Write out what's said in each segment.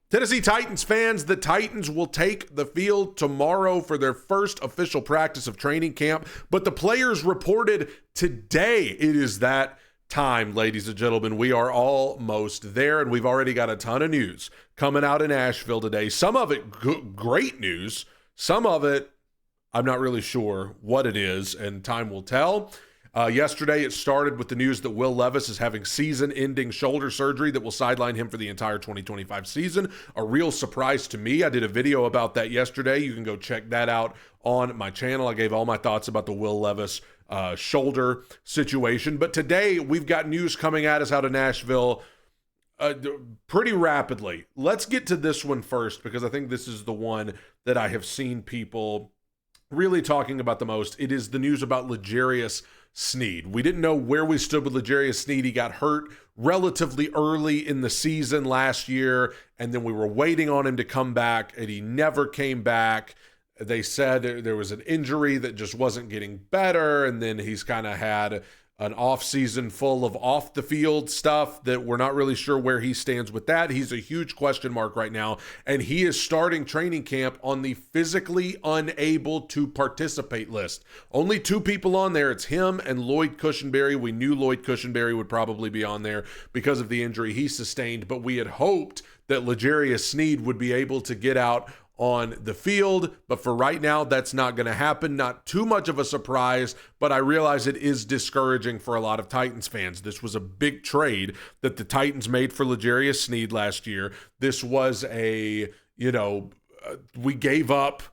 Tennessee Titans fans, the Titans will take the field tomorrow for their first official practice of training camp, but the players reported today. It is that time, ladies and gentlemen. We are almost there, and we've already got a ton of news coming out in Asheville today. Some of it great news, some of it I'm not really sure what it is, and time will tell. Yesterday, it started with the news that Will Levis is having season-ending shoulder surgery that will sideline him for the entire 2025 season. A real surprise to me. I did a video about that yesterday. You can go check that out on my channel. I gave all my thoughts about the Will Levis shoulder situation. But today, we've got news coming at us out of Nashville pretty rapidly. Let's get to this one first, because I think this is the one that I have seen people really talking about the most. It is the news about L'Jarius Sneed. We didn't know where we stood with L'Jarius Sneed. He got hurt relatively early in the season last year, and then we were waiting on him to come back, and he never came back. They said there was an injury that just wasn't getting better, and then he's kind of had an off season full of off the field stuff that we're not really sure where he stands with that. He's a huge question mark right now, and he is starting training camp on the physically unable to participate list. Only 2 people on there. It's him and Lloyd Cushenberry. We knew Lloyd Cushenberry would probably be on there because of the injury he sustained, but we had hoped that L'Jarius Sneed would be able to get out on the field, but for right now, that's not going to happen. Not too much of a surprise, but I realize it is discouraging for a lot of Titans fans. This was a big trade that the Titans made for L'Jarius Sneed last year. This was we gave up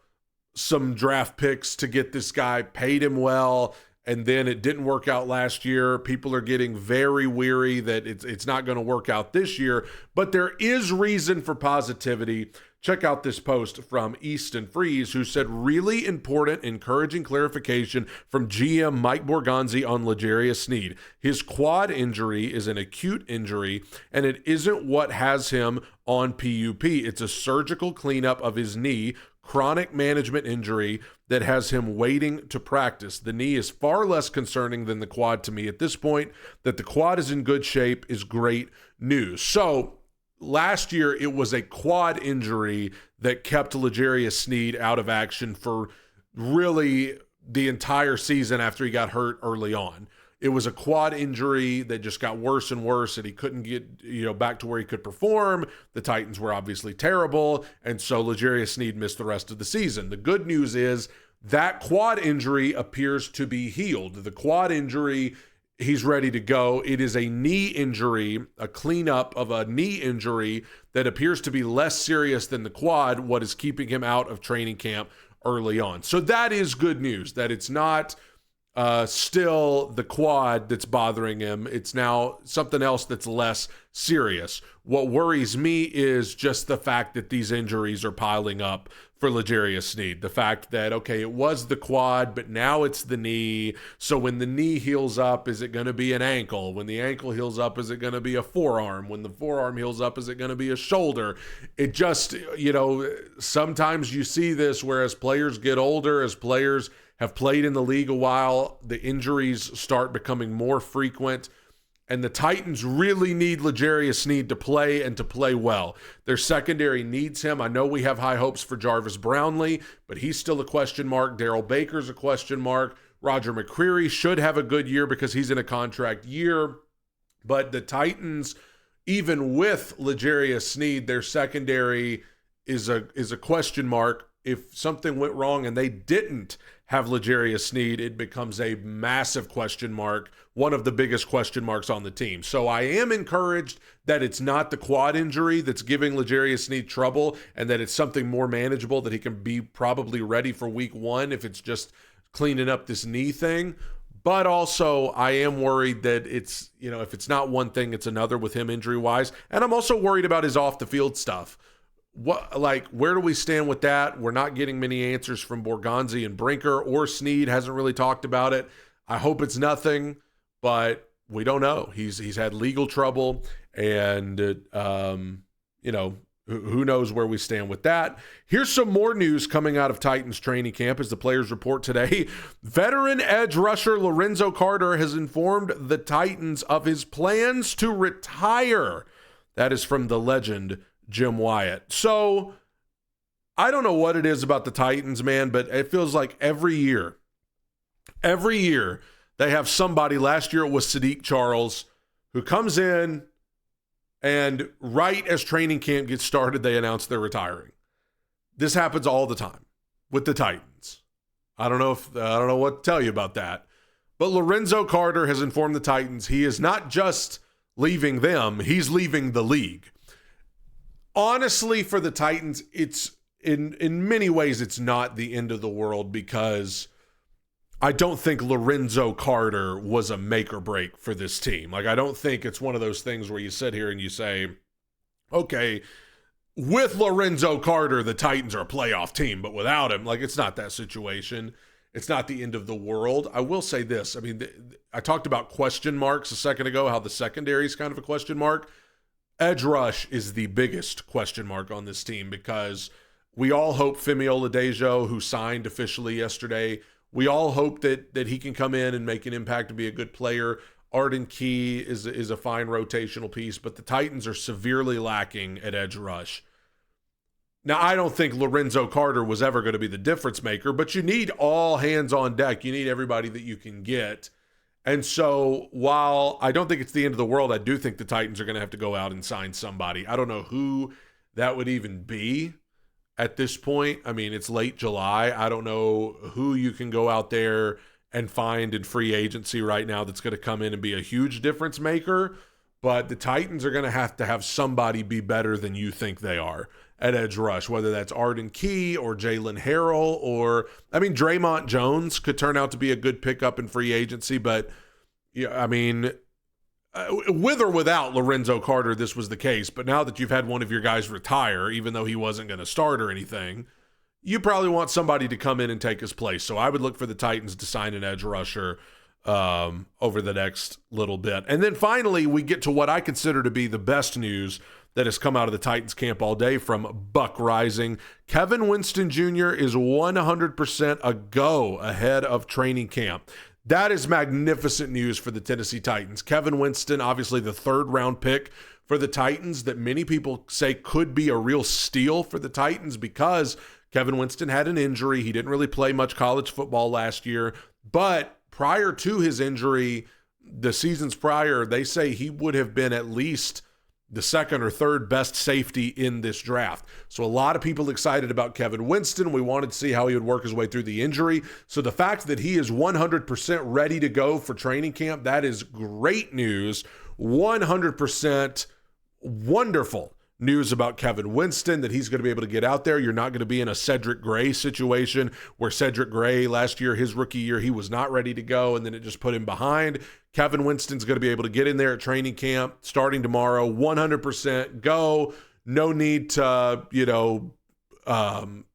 some draft picks to get this guy, paid him well, and then it didn't work out last year. People are getting very weary that it's not going to work out this year, but there is reason for positivity. Check out this post from Easton Freeze, who said, really important, encouraging clarification from GM Mike Borgonzi on L'Jarius Sneed. His quad injury is an acute injury, and it isn't what has him on PUP. It's a surgical cleanup of his knee, chronic management injury that has him waiting to practice. The knee is far less concerning than the quad to me at this point. That the quad is in good shape is great news. So, last year, it was a quad injury that kept L'Jarius Sneed out of action for really the entire season after he got hurt early on. It was a quad injury that just got worse and worse, and he couldn't get back to where he could perform. The Titans were obviously terrible, and so L'Jarius Sneed missed the rest of the season. The good news is that quad injury appears to be healed. The quad injury, he's ready to go. It is a knee injury, a cleanup of a knee injury that appears to be less serious than the quad, what is keeping him out of training camp early on. So that is good news, that it's not still the quad that's bothering him. It's now something else that's less serious. What worries me is just the fact that these injuries are piling up for L'Jarius Sneed. The fact that, okay, it was the quad, but now it's the knee. So when the knee heals up, is it going to be an ankle? When the ankle heals up, is it going to be a forearm? When the forearm heals up, is it going to be a shoulder? It just, sometimes you see this where as players get older, as players have played in the league a while, the injuries start becoming more frequent. And the Titans really need L'Jarius Sneed to play and to play well. Their secondary needs him. I know we have high hopes for Jarvis Brownlee, but he's still a question mark. Daryl Baker's a question mark. Roger McCreary should have a good year because he's in a contract year. But the Titans, even with L'Jarius Sneed, their secondary is a question mark. If something went wrong and they didn't have L'Jarius Sneed, it becomes a massive question mark, one of the biggest question marks on the team. So I am encouraged that it's not the quad injury that's giving L'Jarius Sneed trouble, and that it's something more manageable, that he can be probably ready for week 1 if it's just cleaning up this knee thing. But also, I am worried that it's, if it's not one thing, it's another with him injury-wise. And I'm also worried about his off-the-field stuff. Where do we stand with that? We're not getting many answers from Borgonzi and Brinker, or Sneed hasn't really talked about it. I hope it's nothing, but we don't know. He's had legal trouble, and who knows where we stand with that. Here's some more news coming out of Titans training camp as the players report today. Veteran edge rusher Lorenzo Carter has informed the Titans of his plans to retire. That is from the legend Jim Wyatt. So I don't know what it is about the Titans, man, but it feels like every year they have somebody. Last year it was Sadiq Charles, who comes in and right as training camp gets started, they announce they're retiring. This happens all the time with the Titans. I don't know what to tell you about that. But Lorenzo Carter has informed the Titans he is not just leaving them, he's leaving the league. Honestly, for the Titans, it's in many ways it's not the end of the world, because I don't think Lorenzo Carter was a make or break for this team. Like, I don't think it's one of those things where you sit here and you say, okay, with Lorenzo Carter, the Titans are a playoff team, but without him, like, it's not that situation. It's not the end of the world. I will say this. I mean, I talked about question marks a second ago, how the secondary is kind of a question mark. Edge rush is the biggest question mark on this team, because we all hope Femi Oladejo, who signed officially yesterday, we all hope that he can come in and make an impact and be a good player. Arden Key is a fine rotational piece, but the Titans are severely lacking at edge rush. Now, I don't think Lorenzo Carter was ever going to be the difference maker, but you need all hands on deck. You need everybody that you can get. And so while I don't think it's the end of the world, I do think the Titans are going to have to go out and sign somebody. I don't know who that would even be at this point. I mean, it's late July. I don't know who you can go out there and find in free agency right now that's going to come in and be a huge difference maker. But the Titans are going to have somebody be better than you think they are at edge rush, whether that's Arden Key or Jalen Harrell, or, I mean, Draymond Jones could turn out to be a good pickup in free agency. But, yeah, I mean, with or without Lorenzo Carter, this was the case. But now that you've had one of your guys retire, even though he wasn't going to start or anything, you probably want somebody to come in and take his place. So I would look for the Titans to sign an edge rusher over the next little bit. And then finally, we get to what I consider to be the best news that has come out of the Titans camp all day from Buck Rising. Kevin Winston Jr. is 100% a go ahead of training camp. That is magnificent news for the Tennessee Titans. Kevin Winston, obviously the third-round pick for the Titans that many people say could be a real steal for the Titans, because Kevin Winston had an injury. He didn't really play much college football last year, but prior to his injury, the seasons prior, they say he would have been at least the second or third best safety in this draft. So a lot of people excited about Kevin Winston. We wanted to see how he would work his way through the injury. So the fact that he is 100% ready to go for training camp, that is great news. 100% wonderful news about Kevin Winston, that he's going to be able to get out there. You're not going to be in a Cedric Gray situation where Cedric Gray last year, his rookie year, he was not ready to go and then it just put him behind. Kevin Winston's going to be able to get in there at training camp starting tomorrow, 100% go. No need to,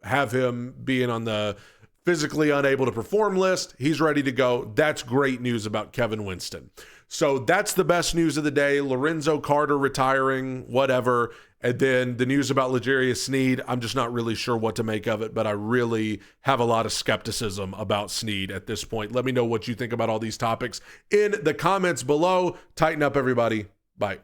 have him being on the physically unable to perform list. He's ready to go. That's great news about Kevin Winston. So that's the best news of the day. Lorenzo Carter retiring, whatever. And then the news about L'Jarius Sneed, I'm just not really sure what to make of it, but I really have a lot of skepticism about Sneed at this point. Let me know what you think about all these topics in the comments below. Tighten up, everybody. Bye.